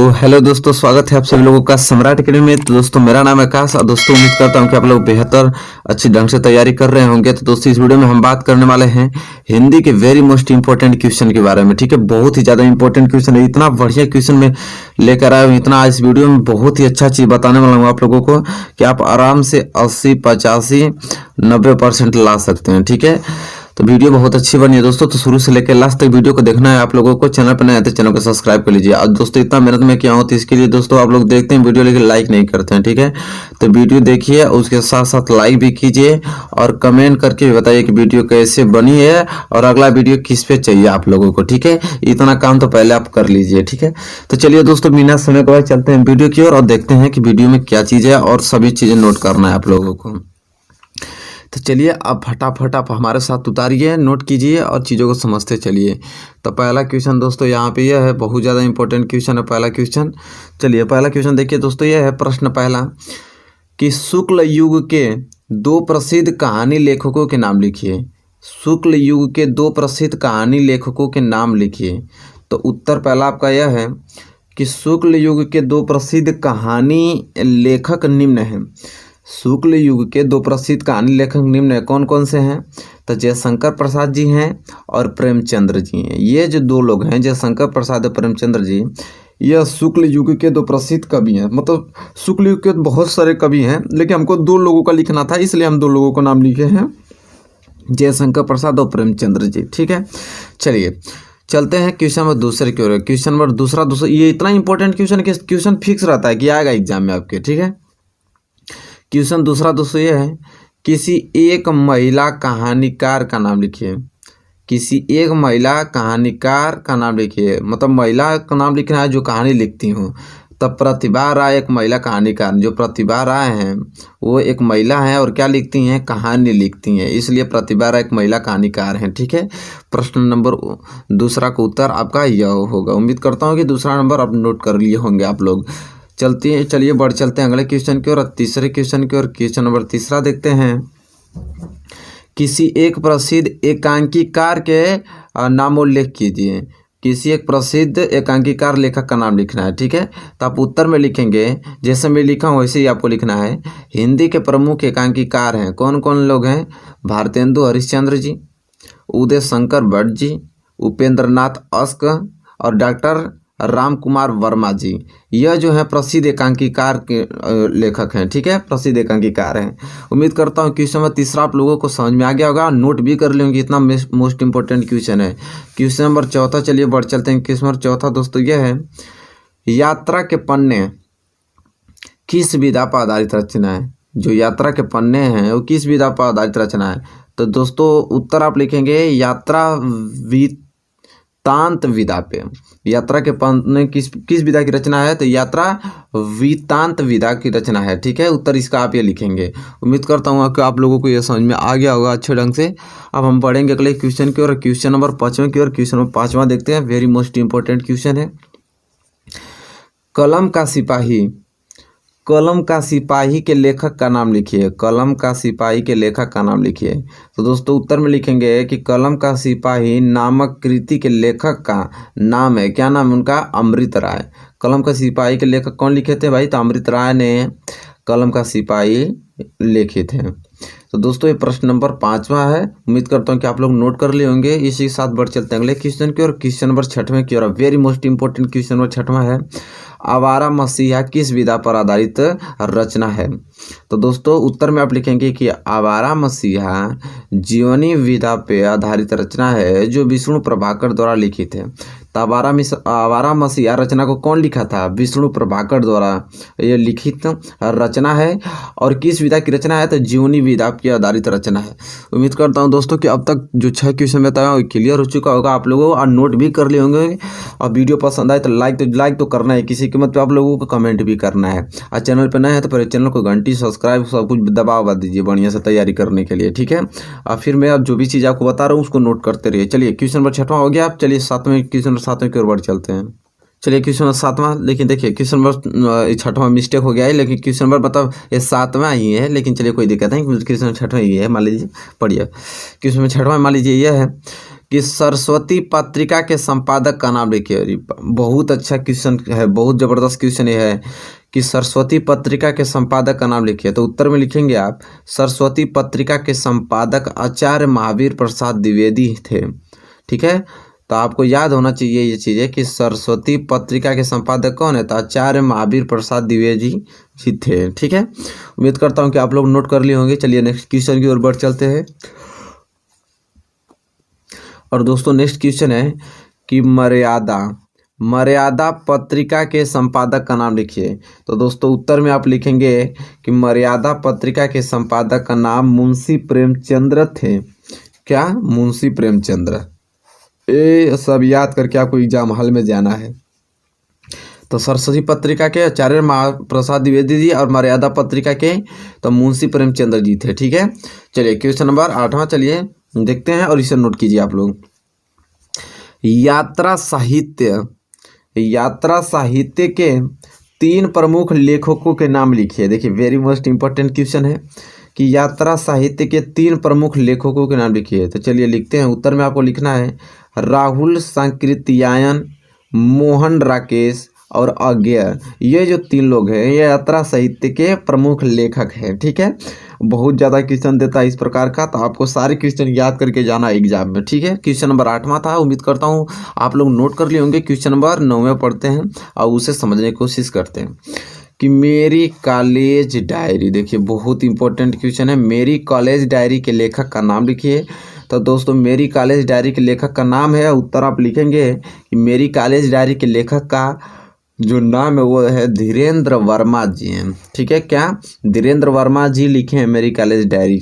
Hello दोस्तों, स्वागत है आप सभी लोगों का सम्राट अकेडमी में। तो दोस्तों मेरा नाम है आकाश और दोस्तों उम्मीद करता हूं कि आप लोग बेहतर अच्छी ढंग से तैयारी कर रहे होंगे। तो दोस्तों इस वीडियो में हम बात करने वाले हैं हिंदी के वेरी मोस्ट इंपॉर्टेंट क्वेश्चन के बारे में। ठीक है, बहुत ही ज़्यादा इंपॉर्टेंट क्वेश्चन है, इतना बढ़िया क्वेश्चन में लेकर आया हूँ, इतना इस वीडियो में बहुत ही अच्छा चीज़ बताने वाला हूँ आप लोगों को कि आप आराम से 80, 85, 90% ला सकते हैं। ठीक है, तो वीडियो बहुत अच्छी बनी है दोस्तों, तो शुरू से लेकर लास्ट तक वीडियो को देखना है आप लोगों को। चैनल पर नए आए तो चैनल को सब्सक्राइब कर लीजिए। और दोस्तों इतना मेहनत में क्या होती है इसके लिए दोस्तों, आप लोग देखते हैं वीडियो लेकिन लाइक नहीं करते हैं। ठीक है, तो वीडियो देखिए और उसके साथ साथ लाइक भी कीजिए और कमेंट करके भी बताइए कि वीडियो कैसे बनी है और अगला वीडियो किस पे चाहिए आप लोगों को। ठीक है, इतना काम तो पहले आप कर लीजिए। ठीक है, तो चलिए दोस्तों बिना समय गवाए चलते हैं वीडियो की ओर और देखते हैं कि वीडियो में क्या चीज़ है और सभी चीज़ें नोट करना है आप लोगों को। तो चलिए अब फटाफट आप हमारे साथ उतारिए, नोट कीजिए और चीज़ों को समझते चलिए। तो पहला क्वेश्चन दोस्तों यहाँ पे यह है, बहुत ज़्यादा इंपॉर्टेंट क्वेश्चन है पहला क्वेश्चन। चलिए पहला क्वेश्चन देखिए दोस्तों, यह है प्रश्न पहला कि शुक्ल युग के दो प्रसिद्ध कहानी लेखकों के नाम लिखिए। शुक्ल युग के दो प्रसिद्ध कहानी लेखकों के नाम लिखिए। तो उत्तर पहला आपका यह है कि शुक्ल युग के दो प्रसिद्ध कहानी लेखक निम्न हैं। शुक्ल युग के दो प्रसिद्ध कहानी लेखक निम्न है, कौन कौन से हैं? तो जयशंकर प्रसाद जी हैं और प्रेमचंद्र जी हैं। ये जो दो लोग हैं, जयशंकर प्रसाद और प्रेमचंद्र जी, यह शुक्ल युग के दो प्रसिद्ध कवि हैं। मतलब शुक्ल युग के बहुत सारे कवि हैं लेकिन हमको दो लोगों का लिखना था, इसलिए हम दो लोगों का नाम लिखे हैं, जयशंकर प्रसाद और प्रेमचंद्र जी। ठीक है, चलिए चलते हैं क्वेश्चन नंबर दूसरे की ओर। क्वेश्चन नंबर दूसरा ये इतना इंपॉर्टेंट क्वेश्चन कि क्वेश्चन फिक्स रहता है कि आएगा एग्जाम में आपके। ठीक है, क्वेश्चन दूसरा दोस्तों ये है, किसी एक महिला कहानीकार का नाम लिखिए। किसी एक महिला कहानीकार का नाम लिखिए, मतलब महिला का नाम लिखना है जो कहानी लिखती हूँ। तब प्रतिभा राय एक महिला कहानीकार, जो प्रतिभा राय हैं वो एक महिला हैं और क्या लिखती हैं? कहानी लिखती हैं, इसलिए प्रतिभा राय एक महिला कहानीकार हैं। ठीक है, प्रश्न नंबर दूसरा का उत्तर आपका यह होगा। उम्मीद करता हूँ कि दूसरा नंबर आप नोट कर लिए होंगे आप लोग। चलिए बढ़ चलते हैं अगले क्वेश्चन की ओर, तीसरे क्वेश्चन की ओर। क्वेश्चन नंबर तीसरा देखते हैं, किसी एक प्रसिद्ध एकांकीकार के नामोल्लेख कीजिए। किसी एक प्रसिद्ध एकांकीकार लेखक का नाम लिखना है। ठीक है, तो आप उत्तर में लिखेंगे जैसे मैं लिखा हूँ वैसे ही आपको लिखना है। हिंदी के प्रमुख एकांकीकार हैं, कौन कौन लोग हैं? भारतेंदु हरिश्चंद्र जी, उदय शंकर भट्ट जी, उपेंद्र नाथ अश्क और डॉक्टर राम कुमार वर्मा जी। यह जो है प्रसिद्ध एकांकीकार के लेखक हैं। ठीक है, प्रसिद्ध एकांकीकार हैं। उम्मीद करता हूँ क्वेश्चन नंबर तीसरा आप लोगों को समझ में आ गया होगा, नोट भी कर लेंगे, इतना मोस्ट इंपॉर्टेंट क्वेश्चन है। क्वेश्चन नंबर चौथा, चलिए बढ़ चलते हैं। क्वेश्चन नंबर चौथा दोस्तों यह है, यात्रा के पन्ने किस विधा पर आधारित रचना है? जो यात्रा के पन्ने हैं वो किस विधा पर आधारित रचना है? तो दोस्तों उत्तर आप लिखेंगे यात्रा वृत्तांत विधा पे। यात्रा के पन्ने किस विधा की रचना है? तो यात्रा वृत्तांत विधा की रचना है। ठीक है, उत्तर इसका आप ये लिखेंगे। उम्मीद करता हूँ कि आप लोगों को ये समझ में आ गया होगा अच्छे ढंग से। अब हम पढ़ेंगे अगले क्वेश्चन की ओर, क्वेश्चन नंबर पाँचवें की ओर। क्वेश्चन नंबर पाँचवां देखते हैं, वेरी मोस्ट इंपॉर्टेंट क्वेश्चन है। कलम का सिपाही, कलम का सिपाही के लेखक का नाम लिखिए। कलम का सिपाही के लेखक का नाम लिखिए। तो दोस्तों उत्तर में लिखेंगे कि कलम का सिपाही नामक कृति के लेखक का नाम है, क्या नाम है उनका? अमृत राय। कलम का सिपाही के लेखक कौन लिखे थे भाई? तो अमृत राय ने कलम का सिपाही लिखे थे। तो दोस्तों ये प्रश्न नंबर पाँचवा है, उम्मीद करता हूँ कि आप लोग नोट कर लिए होंगे। इसी के साथ बढ़ चलते हैं अगले क्वेश्चन की ओर। क्वेश्चन नंबर छठवें की ओर, very most important question number छठवां है, आवारा मसीहा किस विधा पर आधारित रचना है? तो दोस्तों उत्तर में आप लिखेंगे कि आवारा मसीहा जीवनी विधा पे आधारित रचना है जो विष्णु प्रभाकर द्वारा लिखित है। तो आवारा मसीहा रचना को कौन लिखा था? विष्णु प्रभाकर द्वारा यह लिखित रचना है। और किस विधा की रचना है? तो जीवनी विधा की आधारित रचना है। उम्मीद करता हूँ दोस्तों कि अब तक जो 6 क्वेश्चन बताया वो क्लियर हो चुका होगा आप लोगों को और नोट भी कर लिए होंगे। और वीडियो पसंद आए तो लाइक तो करना है, किसी कीमत पे आप लोगों को कमेंट भी करना है। और चैनल पर नए हैं तो पहले चैनल को घंटी सब्सक्राइब सब कुछ दबा दीजिए बढ़िया से तैयारी करने के लिए। ठीक है, और फिर मैं अब जो भी चीज़ आपको बता रहा हूँ उसको नोट करते रहिए। चलिए क्वेश्चन नंबर छठवां हो गया। आप चलिए सातवें की ओर बढ़ चलते हैं। चलिए क्वेश्चन नंबर 7वां, लेकिन देखिए क्वेश्चन नंबर 6वां मिस्टेक हो गया है, लेकिन क्वेश्चन नंबर मतलब ये 7वां ही है, लेकिन चलिए कोई दिक्कत नहीं, क्वेश्चन 6वां ही है, मान लीजिए पढ़िए। क्वेश्चन नंबर 6वां मान लीजिए यह है कि सरस्वती पत्रिका के संपादक का नाम लिखिए। अरे बहुत अच्छा क्वेश्चन है, बहुत जबरदस्त क्वेश्चन ये है कि सरस्वती पत्रिका के संपादक का नाम लिखिए। तो उत्तर में लिखेंगे आप सरस्वती पत्रिका के संपादक आचार्य महावीर प्रसाद द्विवेदी थे। ठीक है, तो आपको याद होना चाहिए ये चीज़ें कि सरस्वती पत्रिका के संपादक कौन है, तो आचार्य महावीर प्रसाद द्विवेदी जी थे। ठीक है, उम्मीद करता हूँ कि आप लोग नोट कर लिए होंगे। चलिए नेक्स्ट क्वेश्चन की ओर बढ़ चलते हैं। और दोस्तों नेक्स्ट क्वेश्चन है कि मर्यादा पत्रिका के संपादक का नाम लिखिए। तो दोस्तों उत्तर में आप लिखेंगे कि मर्यादा पत्रिका के संपादक का नाम मुंशी प्रेमचंद्र थे। क्या? मुंशी प्रेमचंद्र। ये सब याद करके आपको एग्जाम हॉल में जाना है। तो सरस्वती पत्रिका के आचार्य प्रसाद द्विवेदी जी और मर्यादा पत्रिका के तो मुंशी प्रेमचंद्र जी थे। ठीक है, चलिए क्वेश्चन नंबर 8वां चलिए देखते हैं और इसे नोट कीजिए आप लोग। यात्रा साहित्य के 3 प्रमुख लेखकों के नाम लिखिए। देखिए वेरी मोस्ट इंपॉर्टेंट क्वेश्चन है कि यात्रा साहित्य के 3 प्रमुख लेखकों के नाम लिखिए। तो चलिए लिखते हैं। उत्तर में आपको लिखना है राहुल सांकृत्यायन, मोहन राकेश और अज्ञेय। ये जो 3 लोग हैं ये यात्रा साहित्य के प्रमुख लेखक हैं। ठीक है, बहुत ज़्यादा क्वेश्चन देता है इस प्रकार का, तो आपको सारे क्वेश्चन याद करके जाना एग्जाम में। ठीक है, क्वेश्चन नंबर 8वां था, उम्मीद करता हूँ आप लोग नोट कर लिए होंगे। क्वेश्चन नंबर 9वां पढ़ते हैं और उसे समझने की कोशिश करते हैं कि मेरी कॉलेज डायरी। देखिए बहुत इंपॉर्टेंट क्वेश्चन है। मेरी कॉलेज डायरी के लेखक का नाम लिखिए। तो दोस्तों मेरी कॉलेज डायरी के लेखक का नाम है, उत्तर आप लिखेंगे कि मेरी कॉलेज डायरी के लेखक का जो नाम है वो है धीरेन्द्र वर्मा जी हैं। ठीक है, क्या? धीरेन्द्र वर्मा जी लिखे हैं मेरी कॉलेज डायरी।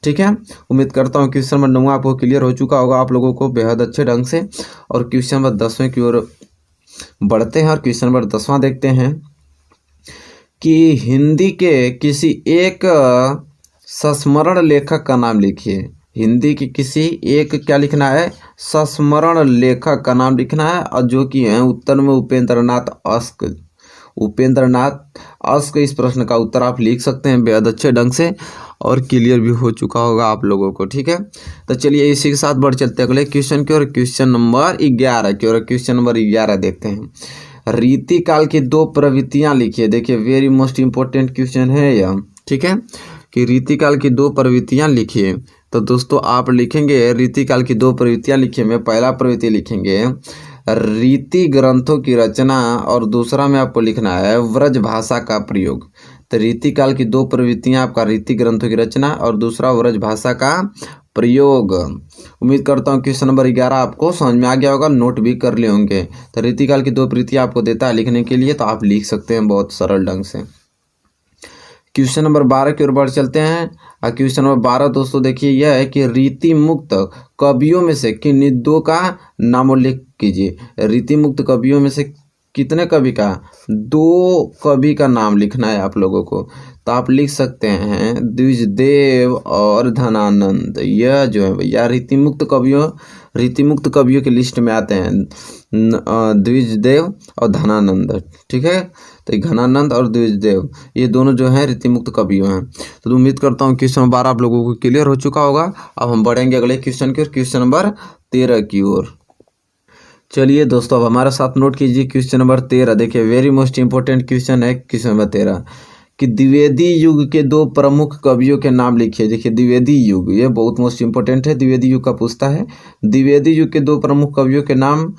ठीक है, उम्मीद करता हूँ क्वेश्चन नंबर 9 आपको क्लियर हो चुका होगा आप लोगों को बेहद अच्छे ढंग से। और क्वेश्चन नंबर 10वें की ओर बढ़ते हैं और क्वेश्चन नंबर 10वां देखते हैं कि हिंदी के किसी एक संस्मरण लेखक का नाम लिखिए। हिंदी की किसी एक क्या लिखना है? संस्मरण लेखक का नाम लिखना है, और जो कि हैं उत्तर में उपेंद्रनाथ अश्क। इस प्रश्न का उत्तर आप लिख सकते हैं बेहद अच्छे ढंग से और क्लियर भी हो चुका होगा आप लोगों को। ठीक है, तो चलिए इसी के साथ बढ़ चलते हैं अगले क्वेश्चन की ओर। क्वेश्चन नंबर 11 की ओर। क्वेश्चन नंबर 11 देखते हैं। रीति काल की 2 प्रवृत्तियां लिखिए। देखिए वेरी मोस्ट इंपॉर्टेंट क्वेश्चन है यह। ठीक है, कि रीति काल की 2 प्रवृत्तियां लिखिए। तो दोस्तों आप लिखेंगे रीति काल की 2 प्रवृत्तियां लिखिए में पहला प्रवृत्ति लिखेंगे रीति ग्रंथों की रचना, और दूसरा में आपको लिखना है व्रज भाषा का प्रयोग। तो रीति काल की 2 प्रवृत्तियां आपका रीति ग्रंथों की रचना और दूसरा व्रज भाषा का प्रयोग। उम्मीद करता हूँ क्वेश्चन नंबर 11 आपको समझ में आ गया होगा, नोट भी कर लिए होंगे। तो रीति काल की 2 प्रवृत्तियां आपको देता है लिखने के लिए, तो आप लिख सकते हैं बहुत सरल ढंग से। क्वेश्चन नंबर 12 की ओर बढ़ चलते हैं। और क्वेश्चन नंबर 12 दोस्तों देखिए यह है कि रीति मुक्त कवियों में से किन 2 का नामोल्लेख कीजिए। रीति मुक्त कवियों में से कितने कवि का? 2 कवि का नाम लिखना है आप लोगों को। तो आप लिख सकते हैं द्विजदेव और धनानंद। यह जो है भैया रीति मुक्त कवियों की लिस्ट में आते हैं द्विजदेव और धनानंद। ठीक है, तो घनानंद और द्विजदेव ये दोनों जो हैं रीति मुक्त कवियों हैं। तो उम्मीद करता हूँ क्वेश्चन नंबर 12 आप लोगों को क्लियर हो चुका होगा। अब हम बढ़ेंगे अगले क्वेश्चन की ओर, क्वेश्चन नंबर 13 की ओर। चलिए दोस्तों अब हमारे साथ नोट कीजिए क्वेश्चन नंबर 13। देखिए वेरी मोस्ट इंपॉर्टेंट क्वेश्चन है क्वेश्चन नंबर 13 कि द्विवेदी युग के 2 प्रमुख कवियों के नाम लिखिए। देखिए द्विवेदी युग ये बहुत मोस्ट इंपॉर्टेंट है, द्विवेदी युग का पूछता है। द्विवेदी युग के 2 प्रमुख कवियों के नाम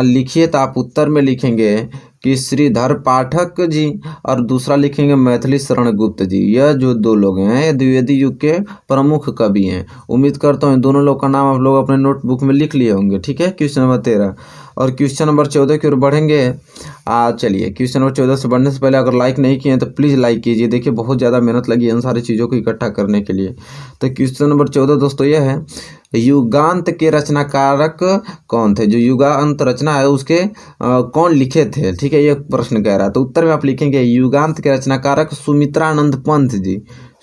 लिखिए। तो आप उत्तर में लिखेंगे कि श्रीधर पाठक जी और दूसरा लिखेंगे मैथिली शरण गुप्त जी। यह जो 2 लोग हैं ये द्विवेदी युग के प्रमुख कवि हैं। उम्मीद करता हूँ दोनों लोग का नाम आप लोग अपने नोटबुक में लिख लिए होंगे। ठीक है, क्वेश्चन नंबर 13 और क्वेश्चन नंबर 14 की ओर बढ़ेंगे। चलिए क्वेश्चन नंबर 14 से बढ़ने से पहले अगर लाइक नहीं किए तो प्लीज़ लाइक कीजिए। देखिए बहुत ज़्यादा मेहनत लगी है इन सारी चीज़ों को इकट्ठा करने के लिए। तो क्वेश्चन नंबर 14 दोस्तों यह है युगांत के रचनाकारक कौन थे? जो युगांत रचना है उसके कौन लिखे थे? ठीक है, ये प्रश्न कह रहा है। तो उत्तर में आप लिखेंगे युगांत के रचनाकारक सुमित्रानंद पंत जी।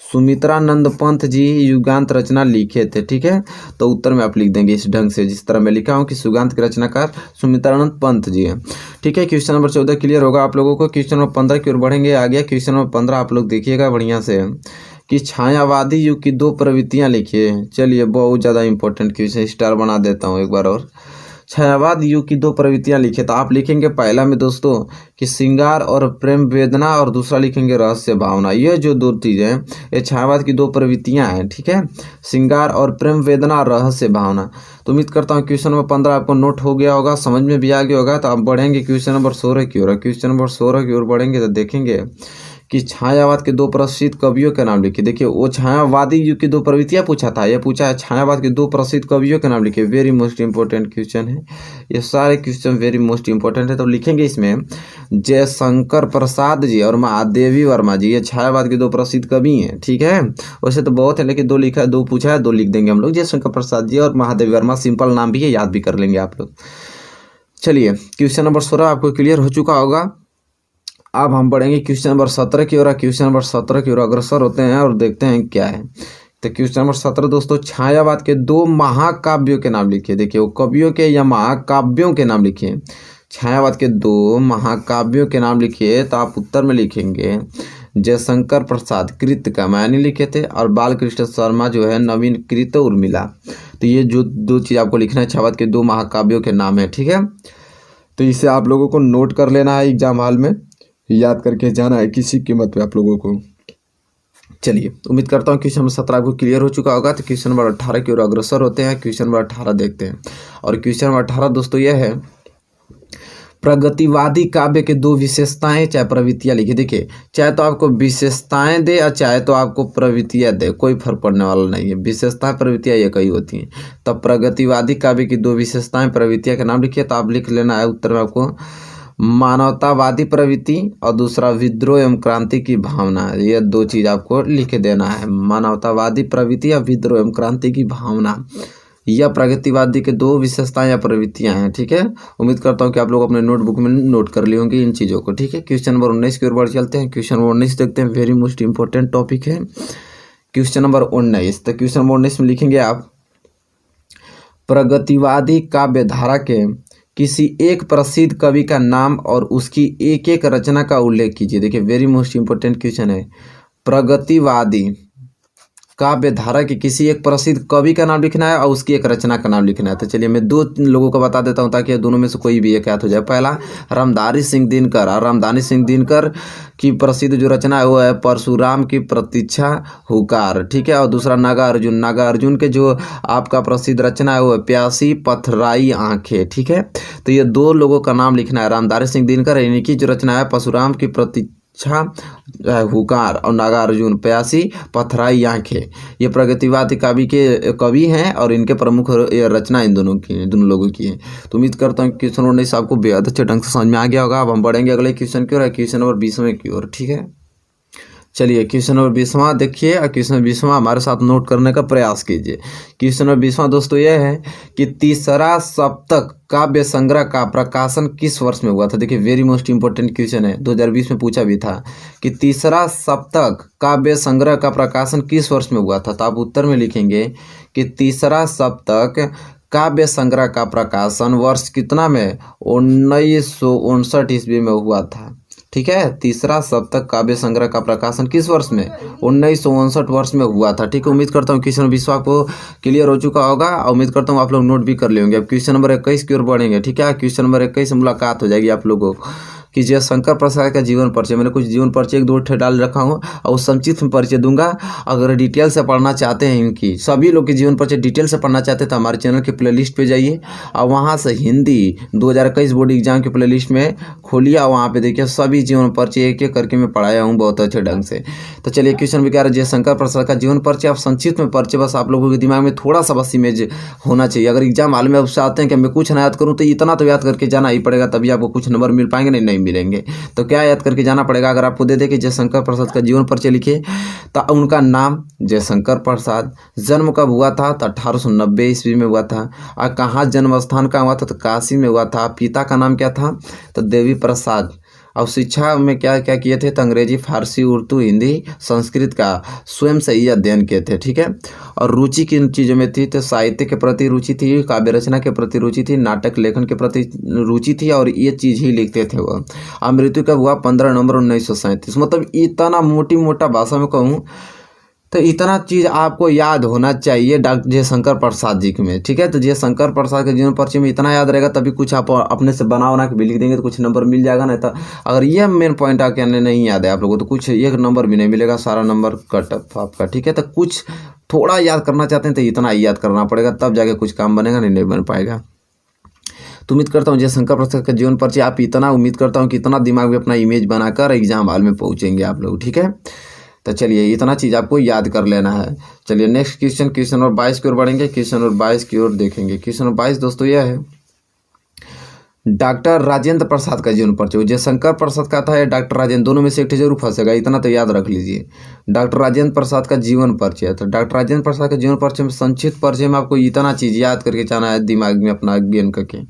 सुमित्रानंद पंत जी युगांत रचना लिखे थे। ठीक है, तो उत्तर में आप लिख देंगे इस ढंग से, जिस तरह मैं लिखा हूँ कि सुगांत के रचनाकार सुमित्रानंद पंत जी हैं। ठीक है, क्वेश्चन नंबर 14 क्लियर होगा आप लोगों को। क्वेश्चन नंबर 15 की ओर बढ़ेंगे। आ गया क्वेश्चन नंबर 15, आप लोग देखिएगा बढ़िया से कि छायावादी युग की दो प्रवृत्तियां लिखिए। चलिए, बहुत ज़्यादा इंपॉर्टेंट क्वेश्चन, स्टार बना देता हूँ एक बार और। छायावाद युग की दो प्रवृत्तियां लिखे, तो आप लिखेंगे पहला में दोस्तों कि श्रृंगार और प्रेम वेदना, और दूसरा लिखेंगे रहस्य भावना। ये जो दो चीज़ें हैं ये छायावाद की दो प्रवृत्तियां हैं। ठीक है, श्रृंगार और प्रेम वेदना और रहस्य भावना। तो उम्मीद करता हूँ क्वेश्चन नंबर 15 आपको नोट हो गया होगा, समझ में भी आ गया होगा। तो अब बढ़ेंगे क्वेश्चन नंबर 16 की ओर। क्वेश्चन नंबर 16 की ओर बढ़ेंगे तो देखेंगे कि छायावाद के दो प्रसिद्ध कवियों के नाम लिखिए। देखिए, वो छायावादी युग की दो प्रवृत्तियां पूछा था, ये पूछा है छायावाद के दो प्रसिद्ध कवियों के नाम लिखिए। वेरी मोस्ट इंपॉर्टेंट क्वेश्चन है, ये सारे क्वेश्चन वेरी मोस्ट इंपॉर्टेंट है। तो लिखेंगे इसमें जयशंकर प्रसाद जी और महादेवी वर्मा जी, ये छायावाद के दो प्रसिद्ध कवि हैं। ठीक है, वैसे तो बहुत है लेकिन दो लिखा है, दो पूछा है, दो लिख देंगे हम लोग। जयशंकर प्रसाद जी और महादेवी वर्मा, सिंपल नाम भी है, याद भी कर लेंगे आप लोग। चलिए, क्वेश्चन नंबर 16 आपको क्लियर हो चुका होगा। अब हम बढ़ेंगे क्वेश्चन नंबर 17 की ओर। क्वेश्चन नंबर 17 की ओर अग्रसर होते हैं और देखते हैं क्या है। तो क्वेश्चन नंबर 17 दोस्तों, छायावाद के दो महाकाव्यों के नाम लिखिए। देखिए, वो कवियों के या महाकाव्यों के नाम लिखिए। छायावाद के दो महाकाव्यों के नाम लिखिए, तो आप उत्तर में लिखेंगे जयशंकर प्रसाद कृत कामायनी लिखे थे, और बालकृष्ण शर्मा जो है नवीन कृत उर्मिला। तो ये जो दो चीज़ आपको लिखना है, छायावाद के दो महाकाव्यों के नाम है। ठीक है, तो इसे आप लोगों को नोट कर लेना है, एग्जाम हॉल में याद करके जाना है किसी कीमत पे आप लोगों को। चलिए, उम्मीद करता हूँ क्वेश्चन नंबर 17 आपको क्लियर हो चुका होगा। तो क्वेश्चन नंबर 18 की ओर अग्रसर होते हैं। क्वेश्चन नंबर 18 देखते हैं, और क्वेश्चन नंबर 18 दोस्तों यह है, प्रगतिवादी काव्य के दो विशेषताएं चाहे प्रवृत्तियां लिखिए। देखिए, चाहे तो आपको विशेषताएं दे और चाहे तो आपको प्रवृत्तियां दे, कोई फर्क पड़ने वाला नहीं है। विशेषताएं प्रवृत्तियां एक ही होती हैं। तब प्रगतिवादी काव्य की दो विशेषताएं प्रवृत्तियां के नाम लिखिए। तो आप लिख लेना है उत्तर में आपको मानवतावादी प्रवृत्ति और दूसरा विद्रोह एवं क्रांति की भावना। ये दो चीज आपको लिख देना है, मानवतावादी प्रवृत्ति या विद्रोह एवं क्रांति की भावना। यह प्रगतिवादी के दो विशेषताएं या प्रवृत्तियां हैं। ठीक है, उम्मीद करता हूं कि आप लोग अपने नोटबुक में नोट कर लिए होंगे इन चीज़ों को। ठीक है, क्वेश्चन नंबर 19 की ओर बढ़ चलते हैं। क्वेश्चन नंबर 19 देखते हैं, वेरी मोस्ट इंपॉर्टेंट टॉपिक है क्वेश्चन नंबर 19। तो क्वेश्चन नंबर 19 में लिखेंगे आप, प्रगतिवादी काव्य धारा के किसी एक प्रसिद्ध कवि का नाम और उसकी एक एक रचना का उल्लेख कीजिए। देखिए, वेरी मोस्ट इंपॉर्टेंट क्वेश्चन है। प्रगतिवादी काव्य धारा के किसी एक प्रसिद्ध कवि का नाम लिखना है और उसकी एक रचना का नाम लिखना है। तो चलिए, मैं दो लोगों को बता देता हूं ताकि दोनों में से कोई भी एक याद हो जाए। पहला रामधारी सिंह दिनकर, और रामधारी सिंह दिनकर की प्रसिद्ध जो रचना है वो है परशुराम की प्रतीक्षा हुकार। ठीक है, और दूसरा नागार्जुन, नागार्जुन के जो आपका प्रसिद्ध रचना है वो है प्यासी पथराई आंखें। ठीक है, तो ये दो लोगों का नाम लिखना है, रामधारी सिंह दिनकर, इनकी जो रचना है परशुराम की प्रतीक्षा हुकार, और नागार्जुन प्यासी पथराई आंखें। ये प्रगतिवादी काव्य के कवि हैं और इनके प्रमुख रचना इन दोनों की, दोनों लोगों की है। तो उम्मीद करता हूँ क्वेश्चन नंबर 19 आपको बेहद अच्छे ढंग से समझ में आ गया होगा। अब हम बढ़ेंगे अगले क्वेश्चन की ओर, क्वेश्चन नंबर 20वें की ओर। ठीक है, चलिए क्वेश्चन नंबर 20वां देखिए, और क्वेश्चन नंबर 20वां हमारे साथ नोट करने का प्रयास कीजिए। क्वेश्चन नंबर 20वां दोस्तों यह है कि तीसरा सप्तक काव्य संग्रह का प्रकाशन किस वर्ष में हुआ था। देखिए, वेरी मोस्ट इंपॉर्टेंट क्वेश्चन है, 2020 में पूछा भी था कि तीसरा सप्तक काव्य संग्रह का प्रकाशन किस वर्ष में हुआ था। तो आप उत्तर में लिखेंगे कि तीसरा सप्तक काव्य संग्रह का प्रकाशन वर्ष कितना में, 1959 ईस्वी में हुआ था। ठीक है, तीसरा सप्तक काव्य संग्रह का प्रकाशन किस वर्ष में, 1959 वर्ष में हुआ था। ठीक है, उम्मीद करता हूँ क्वेश्चन 20 को क्लियर हो चुका होगा, और उम्मीद करता हूँ आप लोग नोट भी कर लेंगे। अब क्वेश्चन नंबर 21 की ओर बढ़ेंगे। ठीक है, क्वेश्चन नंबर 21 से मुलाकात हो जाएगी आप लोगों कि जयशंकर प्रसाद का जीवन परिचय, मैंने कुछ जीवन परिचय एक दो डाल रखा हूँ और उस संक्षिप्त में परिचय दूंगा। अगर डिटेल से पढ़ना चाहते हैं, इनकी सभी लोग के जीवन परिचय डिटेल से पढ़ना चाहते हैं तो हमारे चैनल के प्लेलिस्ट पे जाइए और वहाँ से हिंदी 2021 बोर्ड एग्जाम के प्लेलिस्ट में खोलिए और वहाँ पे देखिए सभी जीवन परिचय एक एक करके मैं पढ़ाया हूँ बहुत अच्छे ढंग से। तो चलिए, क्वेश्चन भी कह रहे जयशंकर प्रसाद का जीवन परिचय, आप संक्षिप्त में परिचय, बस आप लोगों के दिमाग में थोड़ा सा बस इमेज होना चाहिए। अगर एग्जाम हाल में आप चाहते हैं कि मैं कुछ ना याद करूँ तो इतना तो याद करके जाना ही पड़ेगा, तभी आपको कुछ नंबर मिल पाएंगे, नहीं मिलेंगे। तो क्या याद करके जाना पड़ेगा, अगर आपको दे दे कि जयशंकर प्रसाद का जीवन परिचय लिखिए तो उनका नाम जयशंकर प्रसाद, जन्म कब हुआ था तो 1890 ईस्वी में हुआ था, और कहाँ जन्म स्थान का हुआ था तो काशी में हुआ था, पिता का नाम क्या था तो देवी प्रसाद, और शिक्षा में क्या क्या किए थे तो अंग्रेजी, फारसी, उर्दू, हिंदी, संस्कृत का स्वयं से ही अध्ययन किए थे। ठीक है। और रुचि किन चीज़ों में थी तो साहित्य के प्रति रुचि थी, काव्य रचना के प्रति रुचि थी, नाटक लेखन के प्रति रुचि थी, और ये चीज़ ही लिखते थे वो। अब मृत्यु कब हुआ 15 नवंबर 1937। मतलब इतना मोटी मोटा भाषा में कहूँ तो इतना चीज़ आपको याद होना चाहिए डॉक्टर जयशंकर प्रसाद जी के में। ठीक है। तो जयशंकर प्रसाद के जीवन परिचय में इतना याद रहेगा, तभी कुछ आप अपने से बना के भी लिख देंगे तो कुछ नंबर मिल जाएगा। नहीं तो अगर ये मेन पॉइंट आके नहीं याद है आप लोगों को तो कुछ एक नंबर भी नहीं मिलेगा, सारा नंबर कट आपका। ठीक है। तो कुछ थोड़ा याद करना चाहते हैं तो इतना ही याद करना पड़ेगा, तब जाके कुछ काम बनेगा, नहीं बन पाएगा। तो उम्मीद करता हूँ जयशंकर प्रसाद का जीवन परिचय आप इतना, उम्मीद करता हूँ कि इतना दिमाग में अपना इमेज बनाकर एग्जाम हॉल में पहुँचेंगे आप लोग। ठीक है। तो चलिए इतना चीज़ आपको याद कर लेना है। चलिए नेक्स्ट क्वेश्चन नंबर 22 की ओर बढ़ेंगे। क्वेश्चन नंबर 22 की ओर देखेंगे। क्वेश्चन नंबर 22 दोस्तों यह है, डॉक्टर राजेंद्र प्रसाद का जीवन परिचय। जयशंकर प्रसाद का था या डॉक्टर राजेंद्र, दोनों में से एक जरूर फंसेगा, इतना तो याद रख लीजिए। डॉक्टर राजेंद्र प्रसाद का जीवन परिचय। तो डॉक्टर राजेंद्र प्रसाद का जीवन परिचय में संक्षिप्त परिचय में आपको इतना चीज़ याद करके जाना है दिमाग में अपना गेन करके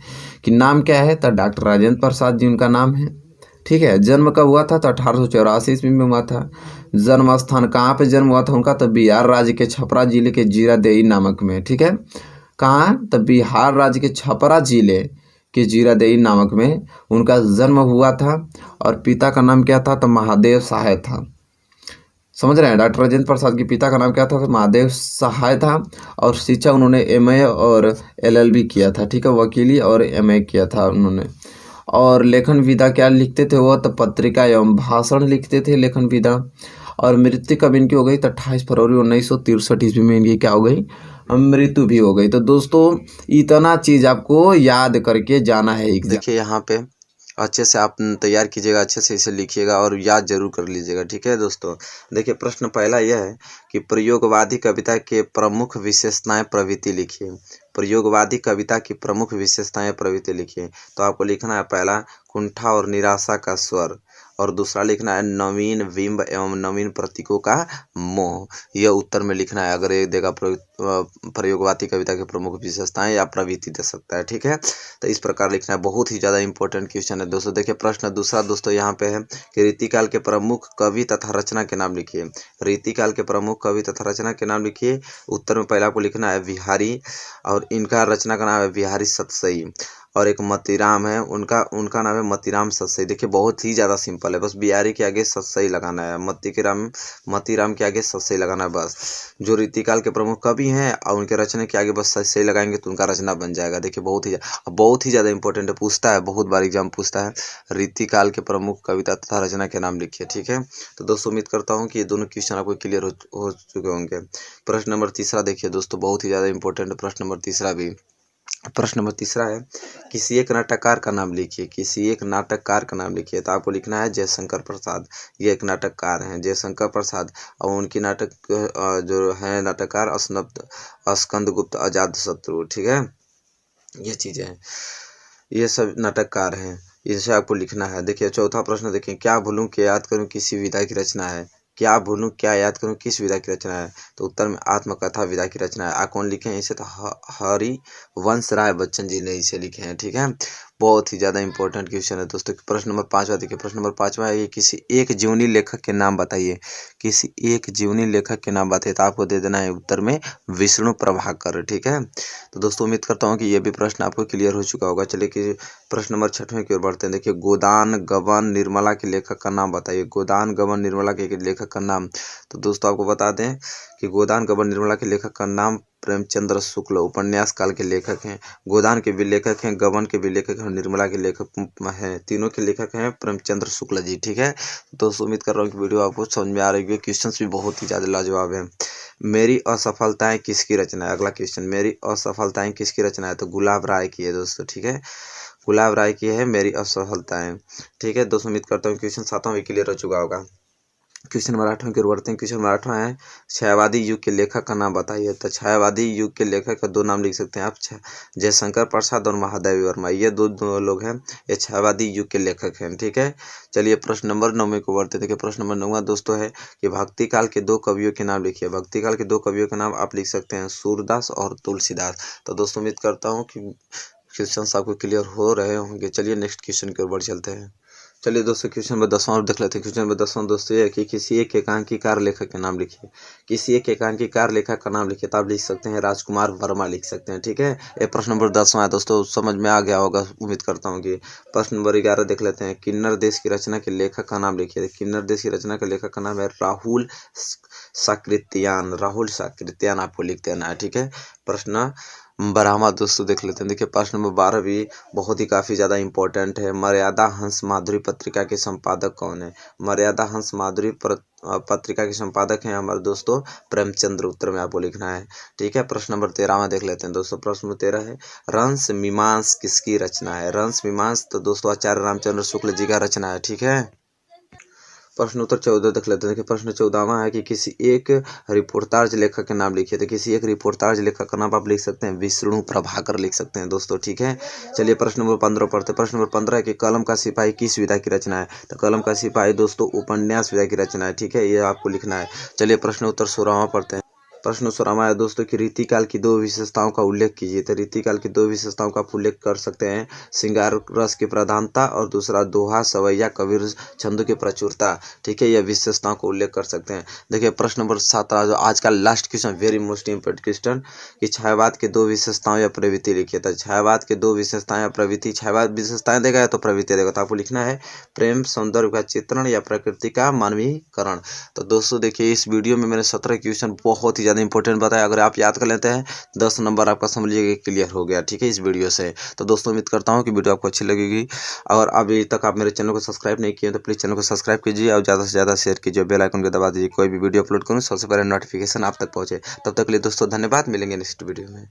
कि नाम क्या है तो डॉक्टर राजेंद्र प्रसाद जी उनका नाम है। ठीक है। जन्म कब हुआ था तो 1884 ईस्वी में हुआ था। जन्म स्थान कहाँ पे जन्म हुआ था उनका तो बिहार राज्य के छपरा जिले के जीरादेई नामक में। ठीक है। कहाँ तो बिहार राज्य के छपरा जिले के जीरादेई नामक में उनका जन्म हुआ था। और पिता का नाम क्या था तो महादेव सहाय था। समझ रहे हैं। डॉक्टर राजेंद्र प्रसाद के पिता का नाम क्या था तो महादेव सहाय था। और शिक्षा उन्होंने एमए और एलएलबी किया था। ठीक है। वकीली और एमए किया था उन्होंने। और लेखन विधा क्या लिखते थे वो तो पत्रिका एवं भाषण लिखते थे, लेखन विधा। और मृत्यु कब इनकी हो गई तो 28 फरवरी 1963 ईस्वी में इनकी क्या हो गई, मृत्यु भी हो गई। तो दोस्तों इतना चीज़ आपको याद करके जाना है एग्जाम। देखिए यहाँ पे अच्छे से आप तैयार कीजिएगा, अच्छे से इसे लिखिएगा और याद जरूर कर लीजिएगा। ठीक है दोस्तों। देखिए प्रश्न पहला यह है कि प्रयोगवादी कविता के प्रमुख विशेषताएं प्रवृत्ति लिखिए। प्रयोगवादी कविता की प्रमुख विशेषताएं प्रवृत्ति लिखिए। तो आपको लिखना है पहला कुंठा और निराशा का स्वर, और दूसरा लिखना है नवीन बिंब एवं नवीन प्रतीकों का मोह। यह उत्तर में लिखना है। अगर ये देगा प्रयोगवादी कविता के प्रमुख विशेषताएं या प्रवृत्ति दे सकता है। ठीक है। तो इस प्रकार लिखना है। बहुत ही ज़्यादा इंपॉर्टेंट क्वेश्चन है दोस्तों। देखिए प्रश्न दूसरा दोस्तों यहाँ पे है कि रीतिकाल के प्रमुख कवि तथा रचना के नाम लिखिए। रीतिकाल के प्रमुख कवि तथा रचना के नाम लिखिए। उत्तर में पहला आपको लिखना है बिहारी, और इनका रचना का नाम है बिहारी सतसई। और एक मतीराम है, उनका नाम है मतीराम सतसई। देखिए बहुत ही ज़्यादा सिंपल है, बस बिहारी के आगे सतसई लगाना है, मतीराम के आगे सतसई लगाना है बस। जो रीतिकाल के प्रमुख कवि हैं और उनके रचना के आगे बस सतसई लगाएंगे तो उनका रचना बन जाएगा। देखिए बहुत ही ज़्यादा इंपॉर्टेंट है, पूछता है, बहुत बार एग्जाम पूछता है। रीतिकाल के प्रमुख कविता तथा रचना के नाम लिखिए। ठीक है। तो दोस्तों उम्मीद करता हूँ कि ये दोनों क्वेश्चन आपको क्लियर हो चुके होंगे। प्रश्न नंबर तीसरा देखिए दोस्तों, बहुत ही ज़्यादा इंपॉर्टेंट है प्रश्न नंबर तीसरा भी। प्रश्न नंबर तीसरा है किसी एक नाटककार का नाम लिखिए। किसी एक नाटककार का नाम लिखिए। तो आपको लिखना है जयशंकर प्रसाद। ये एक नाटककार हैं जयशंकर प्रसाद, और उनकी नाटक जो है नाटककार स्कंदगुप्त, अजातशत्रु। ठीक है। ये चीज़ें हैं, ये सब नाटककार हैं, इसे आपको लिखना है। देखिए चौथा प्रश्न देखें, क्या भूलूं क्या याद करूं किसी विधा की रचना है। क्या भूलूं क्या याद करूं किस विधा की रचना है। तो उत्तर में आत्मकथा विधा की रचना है। कौन लिखे हैं इसे तो हरिवंश राय बच्चन जी ने इसे लिखे हैं। ठीक है। बहुत ही ज़्यादा इंपॉर्टेंट क्वेश्चन है दोस्तों। प्रश्न नंबर 5 देखिए। प्रश्न नंबर 5 है किसी एक जीवनी लेखक के नाम बताइए। किसी एक जीवनी लेखक के नाम बताइए। तो आपको दे देना है उत्तर में विष्णु प्रभाकर। ठीक है। तो दोस्तों उम्मीद करता हूँ कि ये भी प्रश्न आपको क्लियर हो चुका होगा। चलिए कि प्रश्न नंबर 6वें की ओर बढ़ते हैं। देखिए गोदान गबन निर्मला के लेखक का नाम बताइए। गोदान गबन निर्मला के लेखक का नाम। तो दोस्तों आपको बता दें कि गोदान गबन निर्मला के लेखक का नाम प्रेमचंद्र शुक्ल उपन्यास काल के लेखक हैं। गोदान के भी लेखक हैं, गबन के भी लेखक हैं, निर्मला के लेखक हैं। तीनों के लेखक हैं प्रेमचंद्र शुक्ल जी। ठीक है। दोस्तों उम्मीद कर रहा हूँ कि वीडियो आपको समझ में आ रही है। क्वेश्चंस भी बहुत ही ज़्यादा लाजवाब हैं। मेरी असफलताएं किसकी रचना है। अगला क्वेश्चन, मेरी असफलताएं किसकी रचना है। तो गुलाब राय की है दोस्तों। ठीक है। गुलाब राय की है मेरी असफलताएं। ठीक है दोस्तों उम्मीद करता हूँ क्वेश्चन 7वां भी क्लियर हो चुका होगा। क्वेश्चन नंबर 8 की ओर बढ़ते हैं। क्वेश्चन नंबर 8 है छायावादी युग के लेखक का नाम बताइए। तो छायावादी युग के लेखक का दो नाम लिख सकते हैं आप, जयशंकर प्रसाद और महादेवी वर्मा। ये दो लोग हैं, ये छायावादी युग के लेखक हैं। ठीक है। चलिए प्रश्न नंबर 9 को बढ़ते देखिए। प्रश्न नंबर 9 दोस्तों है कि भक्ति काल के दो कवियों के नाम लिखिए। भक्ति काल के दो कवियों के नाम आप लिख सकते हैं सूरदास और तुलसीदास। तो दोस्तों उम्मीद करता हूँ कि क्वेश्चन आपको क्लियर हो रहे होंगे। चलिए नेक्स्ट क्वेश्चन की ओर बढ़ चलते हैं। चलिए दोस्तों क्वेश्चन नंबर 10वां और देख लेते हैं। क्वेश्चन नंबर 10वां दोस्तों ये है कि किसी एक एकांकीकार लेखक के नाम लिखिए। किसी एक एकांकीकार लेखक का नाम लिखिए, तो आप लिख सकते हैं राजकुमार वर्मा लिख सकते हैं। ठीक है, ये प्रश्न नंबर 10वां है दोस्तों, समझ में आ गया होगा उम्मीद करता हूँ कि। प्रश्न नंबर 11 देख लेते हैं। किन्नर देश की रचना के लेखक का नाम लिखिए। किन्नर देश की रचना के लेखक का नाम है राहुल साकृत्यान। राहुल साकृत्यान आपको लिख देना है। ठीक है, प्रश्न 12वां दोस्तों देख लेते हैं। देखिए प्रश्न नंबर 12 भी बहुत ही काफ़ी ज़्यादा इंपॉर्टेंट है। मर्यादा हंस माधुरी पत्रिका के संपादक कौन है? मर्यादा हंस माधुरी पत्रिका के संपादक हैं हमारे दोस्तों प्रेमचंद्र। उत्तर में आपको लिखना है। ठीक है, प्रश्न नंबर 13वां देख लेते हैं दोस्तों। प्रश्न नंबर 13 है, रंस मीमांस किसकी रचना है? रंस मीमांस तो दोस्तों आचार्य रामचंद्र शुक्ल जी का रचना है। ठीक है, प्रश्न उत्तर 14 देख लेते हैं। देखिए प्रश्न 14वां है कि किसी एक रिपोर्टाज लेखक के नाम लिखिए। तो किसी एक रिपोर्टाज लेखक का नाम आप लिख सकते हैं विष्णु प्रभाकर लिख सकते हैं दोस्तों। ठीक है, चलिए प्रश्न नंबर 15 पढ़ते हैं। प्रश्न नंबर 15 है कि कलम का सिपाही किस विधा की रचना है? तो कलम का सिपाही दोस्तों उपन्यास विधा की रचना है। ठीक है, ये आपको लिखना है। चलिए प्रश्न उत्तर 16वां पढ़ते हैं। प्रश्न 16वां है दोस्तों कि रीतिकाल की दो विशेषताओं का उल्लेख कीजिए। तो रीतिकाल की दो विशेषताओं का आप उल्लेख कर सकते हैं, श्रृंगार रस की प्रधानता और दूसरा दोहा सवैया कवि छंदों की प्रचुरता। ठीक है, यह विशेषताओं को उल्लेख कर सकते हैं। देखिए प्रश्न नंबर 17 जो आज का last question, very most important question, कि छायावाद के दो विशेषताओं या प्रवृत्ति लिखिए। तो छायावाद के दो विशेषताएं या प्रवृत्ति, छायावाद विशेषताएं देगा तो प्रवृत्ति देगा। तो आपको लिखना है प्रेम सौंदर्य का चित्रण या प्रकृति का मानवीकरण। तो दोस्तों देखिए इस वीडियो में मैंने 17 क्वेश्चन बहुत ही ज़्यादा इंपॉर्टेंट बताया। अगर आप याद कर लेते हैं 10 नंबर आपका समझ लीजिए क्लियर हो गया। ठीक है, इस वीडियो से। तो दोस्तों उम्मीद करता हूँ कि वीडियो आपको अच्छी लगेगी। और अभी तक आप मेरे चैनल को सब्सक्राइब नहीं किए तो प्लीज़ चैनल को सब्सक्राइब कीजिए और ज़्यादा से ज़्यादा शेयर कीजिए, बेल आइकन को दबा दीजिए। कोई भी वीडियो अपलोड करूँ सबसे पहले नोटिफिकेशन आप तक पहुँचे। तब तक के लिए दोस्तों धन्यवाद, मिलेंगे नेक्स्ट वीडियो में।